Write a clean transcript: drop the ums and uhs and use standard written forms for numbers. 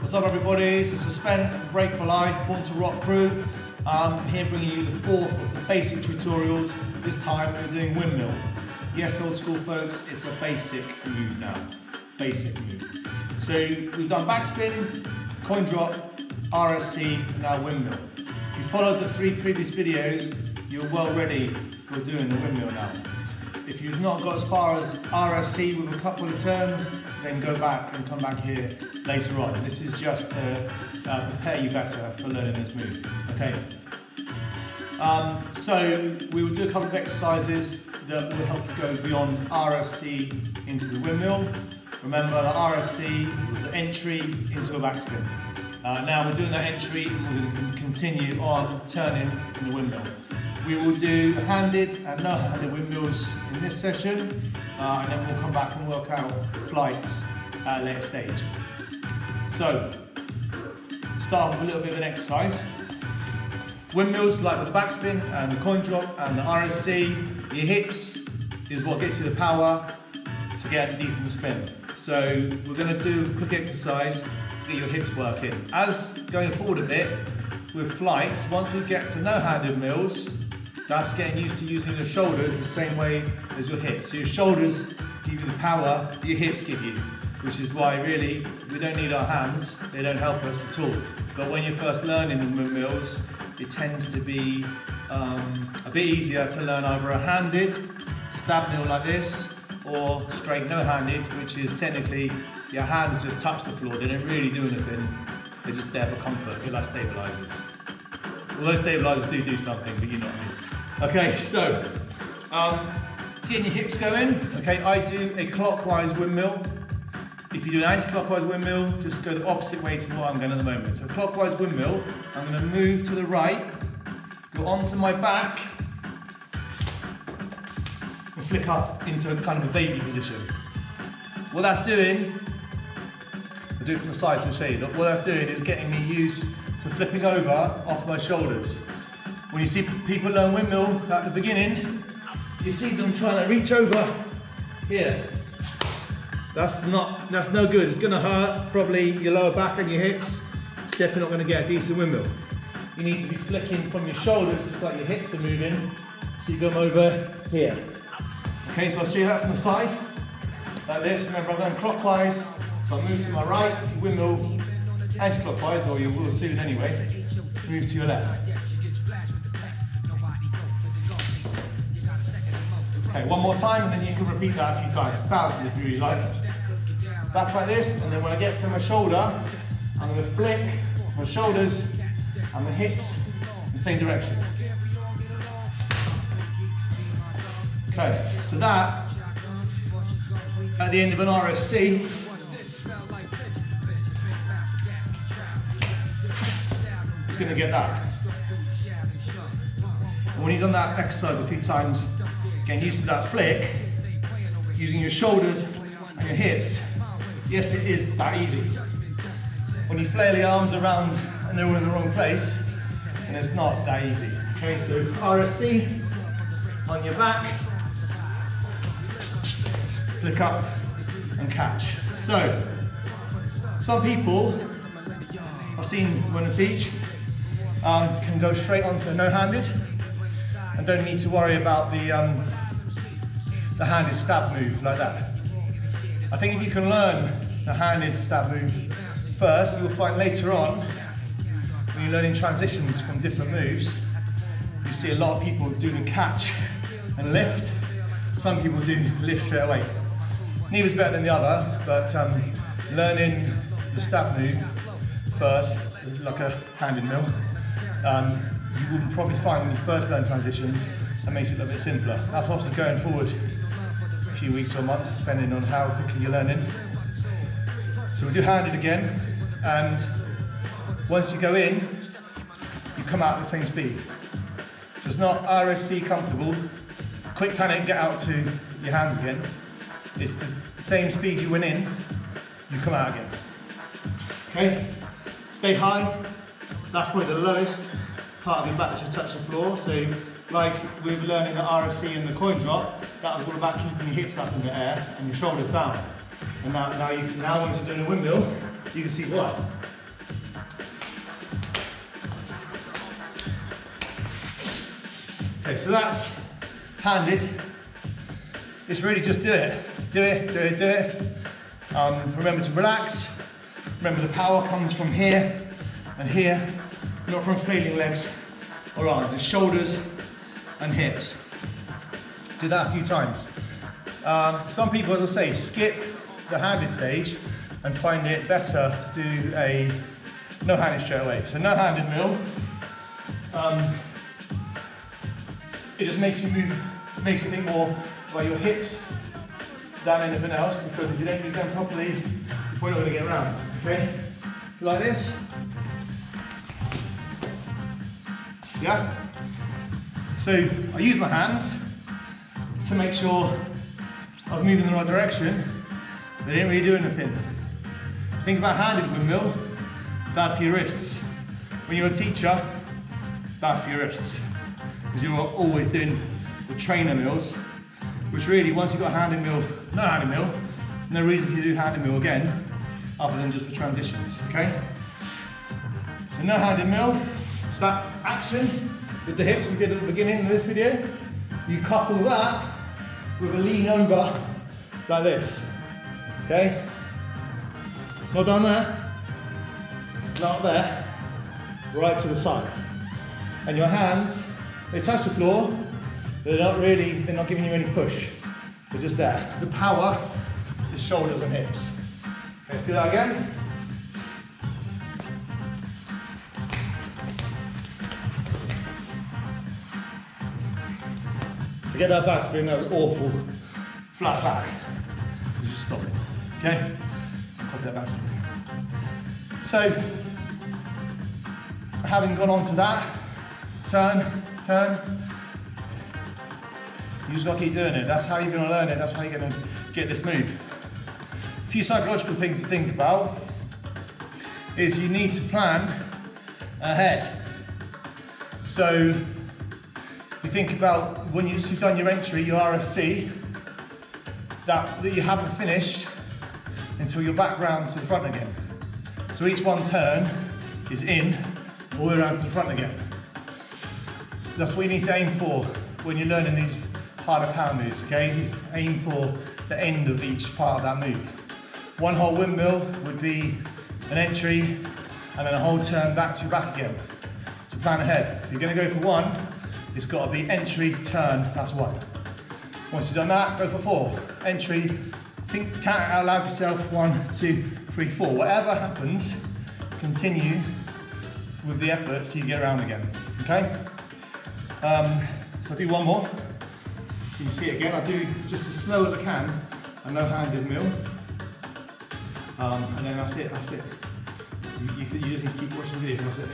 What's up everybody, it's the Suspense for Break for Life, Born to Rock crew. Here bringing you the fourth of the basic tutorials. This time we're doing windmill. Yes, old school folks, it's a basic move now. Basic move. So we've done backspin, coin drop, RST, and now windmill. If you followed the three previous videos, you're well ready for doing the windmill now. If you've not got as far as RST with a couple of turns, then go back and come back here later on. This is just to prepare you better for learning this move. Okay. So we will do a couple of exercises that will help you go beyond RST into the windmill. Remember that RST was the entry into a backspin. Now we're doing that entry and we're going to continue on turning in the windmill. We will do handed and no-handed windmills in this session, and then we'll come back and work out flights at a later stage. So, start with a little bit of an exercise. Windmills, like with the backspin and the coin drop and the RST, your hips is what gets you the power to get a decent spin. So, we're going to do a quick exercise to get your hips working. As going forward a bit, with flights, once we get to no-handed mills, that's getting used to using your shoulders the same way as your hips. So your shoulders give you the power that your hips give you, which is why really we don't need our hands, they don't help us at all. But when you're first learning the windmills, it tends to be a bit easier to learn either a handed stab mill like this, or straight no-handed, which is technically your hands just touch the floor, they don't really do anything, they're just there for comfort, they're like stabilizers. Although stabilizers do something, but you know what I mean. Okay, so getting your hips going. Okay, I do a clockwise windmill. If you do an anti-clockwise windmill, just go the opposite way to what I'm going at the moment. So clockwise windmill, I'm going to move to the right, go onto my back, and flick up into kind of a baby position. What that's doing, I'll do it from the side to show you, but what that's doing is getting me used to flipping over off my shoulders. When you see people learn windmill at the beginning, you see them trying to reach over here. That's no good. It's going to hurt probably your lower back and your hips. It's definitely not going to get a decent windmill. You need to be flicking from your shoulders just like your hips are moving. So you come over here. Okay, so I'll show you that from the side. Like this. Remember, I'm going clockwise. So I move to my right, windmill anti-clockwise, or you will soon anyway. Move to your left. Okay, one more time and then you can repeat that a few times, thousands if you really like. Back like this, and then when I get to my shoulder, I'm going to flick my shoulders and my hips in the same direction. Okay, so that, at the end of an RSC, is going to get that. And when you've done that exercise a few times, getting used to that flick, using your shoulders and your hips, yes, it is that easy. When you flail your arms around and they're all in the wrong place, and it's not that easy. Okay, so RSC on your back, flick up and catch. So, some people I've seen when I teach can go straight onto no-handed and don't need to worry about the handed stab move like that. I think if you can learn the handed stab move first, you'll find later on, when you're learning transitions from different moves, you see a lot of people do the catch and lift. Some people do lift straight away. Neither's better than the other, but learning the stab move first is like a handed mill. You will probably find when you first learn transitions, that makes it a little bit simpler. That's obviously going forward a few weeks or months, depending on how quickly you're learning. So we do handed again, and once you go in, you come out at the same speed. So it's not RSC comfortable, quick panic, get out to your hands again. It's the same speed you went in, you come out again. Okay, stay high, that's probably the lowest part of your back should touch the floor. So like with learning the RSC and the coin drop, that was all about keeping your hips up in the air and your shoulders down. And now once you're doing a windmill, you can see why. Okay, so that's handed. It's really just do it. Do it, do it, do it. Remember to relax. Remember the power comes from here and here, not from flailing legs or arms. It's shoulders and hips. Do that a few times. Some people, as I say, skip the handed stage and find it better to do a no handed straight away. So no handed mill. It just makes you move, makes you think more about your hips than anything else, because if you don't use them properly, you're probably not going to get around. Okay? Like this. Yeah? So I use my hands to make sure I was moving in the right direction. They didn't really do anything. Think about handed windmill, bad for your wrists. When you're a teacher, bad for your wrists. Because you're always doing the trainer mills, which really, once you've got a handed mill, no handed mill, no reason for you to do handed mill again, other than just for transitions, okay? So no handed mill, that action with the hips we did at the beginning of this video, you couple that with a lean over like this, okay? Not down there, not there, right to the side. And your hands, they touch the floor, but they're not giving you any push. They're just there. The power is shoulders and hips. Okay, let's do that again. Forget that back spin, that was awful. Flat back. Just stop it. Okay? Copy that back spin. So, having gone on to that, turn, turn. You just got to keep doing it. That's how you're going to learn it. That's how you're going to get this move. A few psychological things to think about is you need to plan ahead. So you think about when you've done your entry, your RST, that you haven't finished until you're back round to the front again. So each one turn is in, all the way around to the front again. That's what you need to aim for when you're learning these harder power moves, okay? You aim for the end of each part of that move. One whole windmill would be an entry and then a whole turn back to your back again. So plan ahead. If you're going to go for one, it's got to be entry, turn, that's one. Once you've done that, go for four. Entry, think, count it out loud to yourself, 1, 2, 3, 4. Whatever happens, continue with the effort till you get around again, okay? So I'll do one more. So you see it again, I'll do just as slow as I can, a no handed mill. And then that's it, that's it. You just need to keep watching the video, that's it.